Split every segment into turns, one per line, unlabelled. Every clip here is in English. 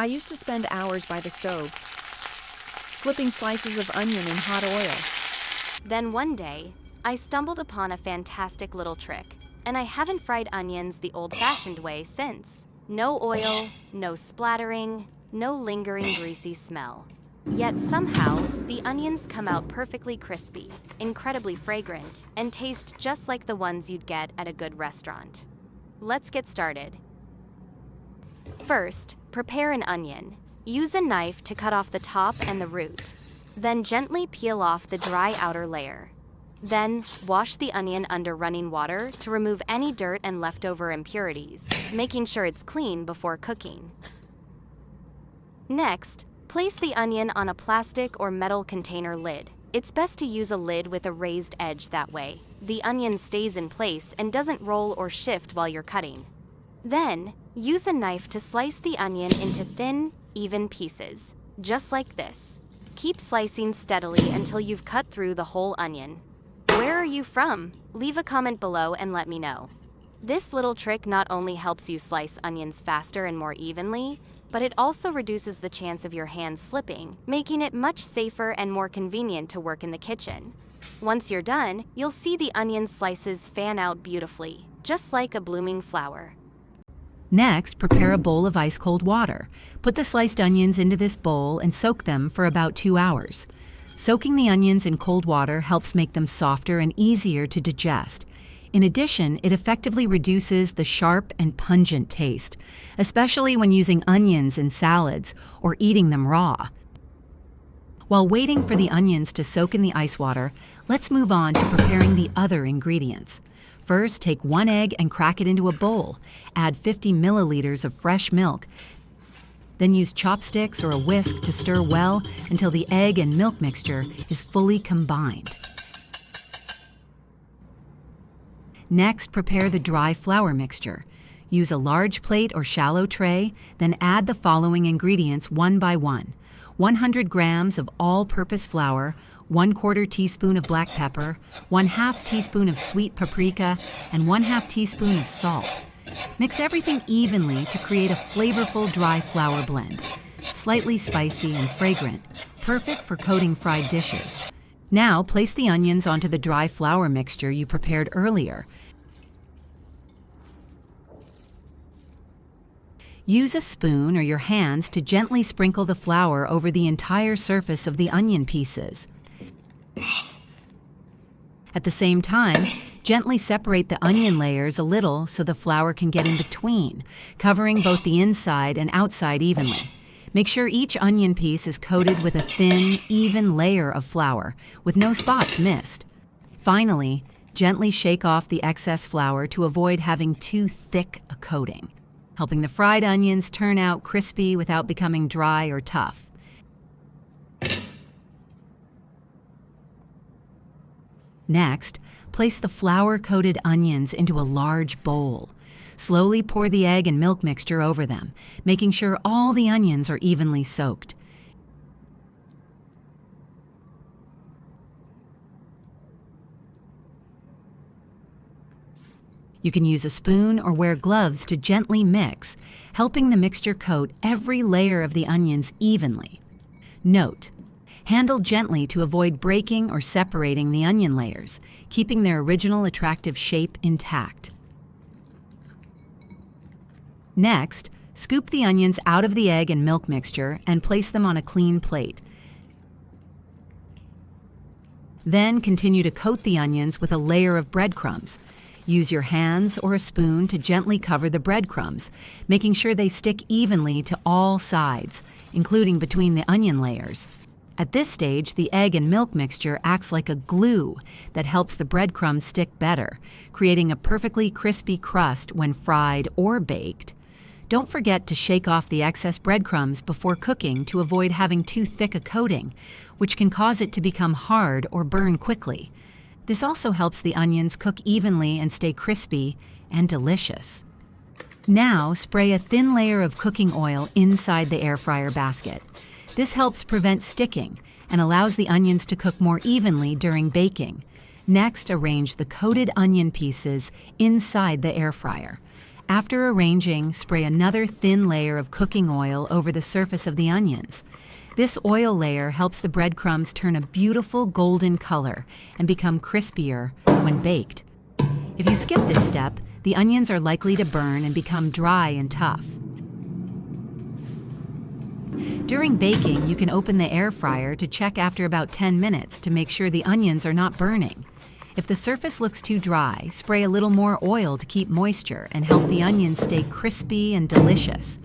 I used to spend hours by the stove, flipping slices of onion in hot oil.
Then one day, I stumbled upon a fantastic little trick, and I haven't fried onions the old-fashioned way since. No oil, no splattering, no lingering greasy smell. Yet somehow, the onions come out perfectly crispy, incredibly fragrant, and taste just like the ones you'd get at a good restaurant. Let's get started. First, prepare an onion. Use a knife to cut off the top and the root. Then gently peel off the dry outer layer. Then, wash the onion under running water to remove any dirt and leftover impurities, making sure it's clean before cooking. Next, place the onion on a plastic or metal container lid. It's best to use a lid with a raised edge that way. The onion stays in place and doesn't roll or shift while you're cutting. Then, use a knife to slice the onion into thin, even pieces, just like this. Keep slicing steadily until you've cut through the whole onion. Where are you from? Leave a comment below and let me know. This little trick not only helps you slice onions faster and more evenly, but it also reduces the chance of your hands slipping, making it much safer and more convenient to work in the kitchen. Once you're done, you'll see the onion slices fan out beautifully, just like a blooming flower.
Next, prepare a bowl of ice-cold water. Put the sliced onions into this bowl and soak them for about 2 hours. Soaking the onions in cold water helps make them softer and easier to digest. In addition, it effectively reduces the sharp and pungent taste, especially when using onions in salads or eating them raw. While waiting for the onions to soak in the ice water, let's move on to preparing the other ingredients. First, take 1 egg and crack it into a bowl. Add 50 milliliters of fresh milk. Then use chopsticks or a whisk to stir well until the egg and milk mixture is fully combined. Next, prepare the dry flour mixture. Use a large plate or shallow tray, then add the following ingredients one by one. 100 grams of all-purpose flour, 1/4 teaspoon of black pepper, 1/2 teaspoon of sweet paprika, and 1/2 teaspoon of salt. Mix everything evenly to create a flavorful dry flour blend. Slightly spicy and fragrant, perfect for coating fried dishes. Now place the onions onto the dry flour mixture you prepared earlier. Use a spoon or your hands to gently sprinkle the flour over the entire surface of the onion pieces. At the same time, gently separate the onion layers a little so the flour can get in between, covering both the inside and outside evenly. Make sure each onion piece is coated with a thin, even layer of flour, with no spots missed. Finally, gently shake off the excess flour to avoid having too thick a coating, helping the fried onions turn out crispy without becoming dry or tough. Next, place the flour-coated onions into a large bowl. Slowly pour the egg and milk mixture over them, making sure all the onions are evenly soaked. You can use a spoon or wear gloves to gently mix, helping the mixture coat every layer of the onions evenly. Note: handle gently to avoid breaking or separating the onion layers, keeping their original attractive shape intact. Next, scoop the onions out of the egg and milk mixture and place them on a clean plate. Then continue to coat the onions with a layer of breadcrumbs. Use your hands or a spoon to gently cover the breadcrumbs, making sure they stick evenly to all sides, including between the onion layers. At this stage, the egg and milk mixture acts like a glue that helps the breadcrumbs stick better, creating a perfectly crispy crust when fried or baked. Don't forget to shake off the excess breadcrumbs before cooking to avoid having too thick a coating, which can cause it to become hard or burn quickly. This also helps the onions cook evenly and stay crispy and delicious. Now, spray a thin layer of cooking oil inside the air fryer basket. This helps prevent sticking and allows the onions to cook more evenly during baking. Next, arrange the coated onion pieces inside the air fryer. After arranging, spray another thin layer of cooking oil over the surface of the onions. This oil layer helps the breadcrumbs turn a beautiful golden color and become crispier when baked. If you skip this step, the onions are likely to burn and become dry and tough. During baking, you can open the air fryer to check after about 10 minutes to make sure the onions are not burning. If the surface looks too dry, spray a little more oil to keep moisture and help the onions stay crispy and delicious.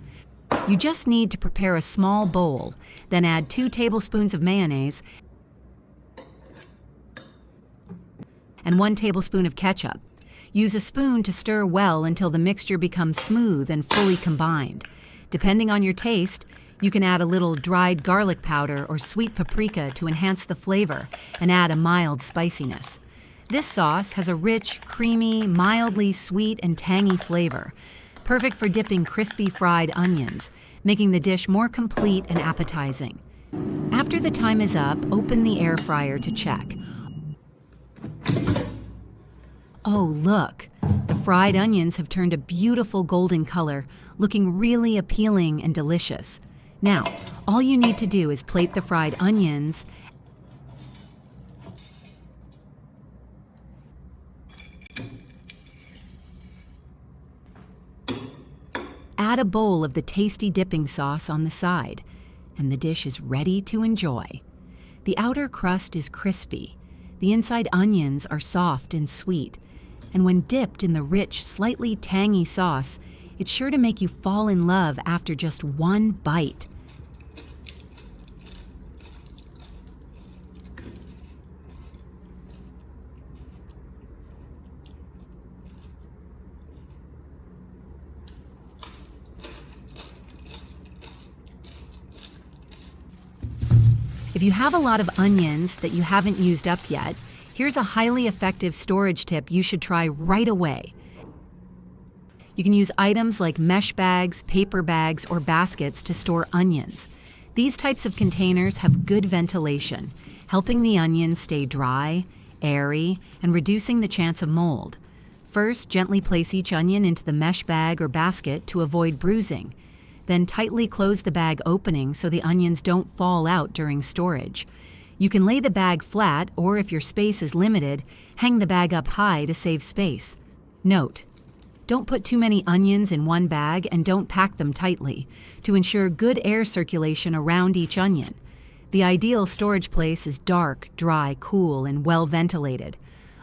You just need to prepare a small bowl, then add 2 tablespoons of mayonnaise and 1 tablespoon of ketchup. Use a spoon to stir well until the mixture becomes smooth and fully combined. Depending on your taste, you can add a little dried garlic powder or sweet paprika to enhance the flavor and add a mild spiciness. This sauce has a rich, creamy, mildly sweet and tangy flavor, perfect for dipping crispy fried onions, making the dish more complete and appetizing. After the time is up, open the air fryer to check. Oh, look! The fried onions have turned a beautiful golden color, looking really appealing and delicious. Now, all you need to do is plate the fried onions, add a bowl of the tasty dipping sauce on the side, and the dish is ready to enjoy. The outer crust is crispy, the inside onions are soft and sweet, and when dipped in the rich, slightly tangy sauce, it's sure to make you fall in love after just one bite. If you have a lot of onions that you haven't used up yet, here's a highly effective storage tip you should try right away. You can use items like mesh bags, paper bags, or baskets to store onions. These types of containers have good ventilation, helping the onions stay dry, airy, and reducing the chance of mold. First, gently place each onion into the mesh bag or basket to avoid bruising. Then tightly close the bag opening so the onions don't fall out during storage. You can lay the bag flat, or if your space is limited, hang the bag up high to save space. Note: don't put too many onions in one bag and don't pack them tightly to ensure good air circulation around each onion. The ideal storage place is dark, dry, cool, and well ventilated.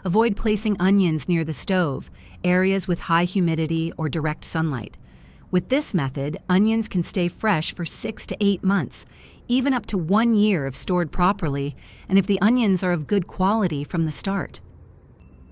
Avoid placing onions near the stove, areas with high humidity or direct sunlight. With this method, onions can stay fresh for 6 to 8 months, even up to 1 year if stored properly, and if the onions are of good quality from the start.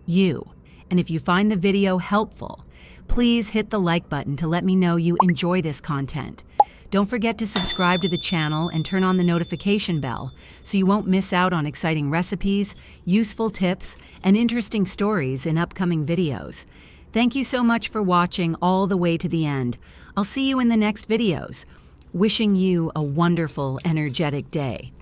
And if you find the video helpful, please hit the like button to let me know you enjoy this content. Don't forget to subscribe to the channel and turn on the notification bell so you won't miss out on exciting recipes, useful tips, and interesting stories in upcoming videos. Thank you so much for watching all the way to the end. I'll see you in the next videos. Wishing you a wonderful, energetic day.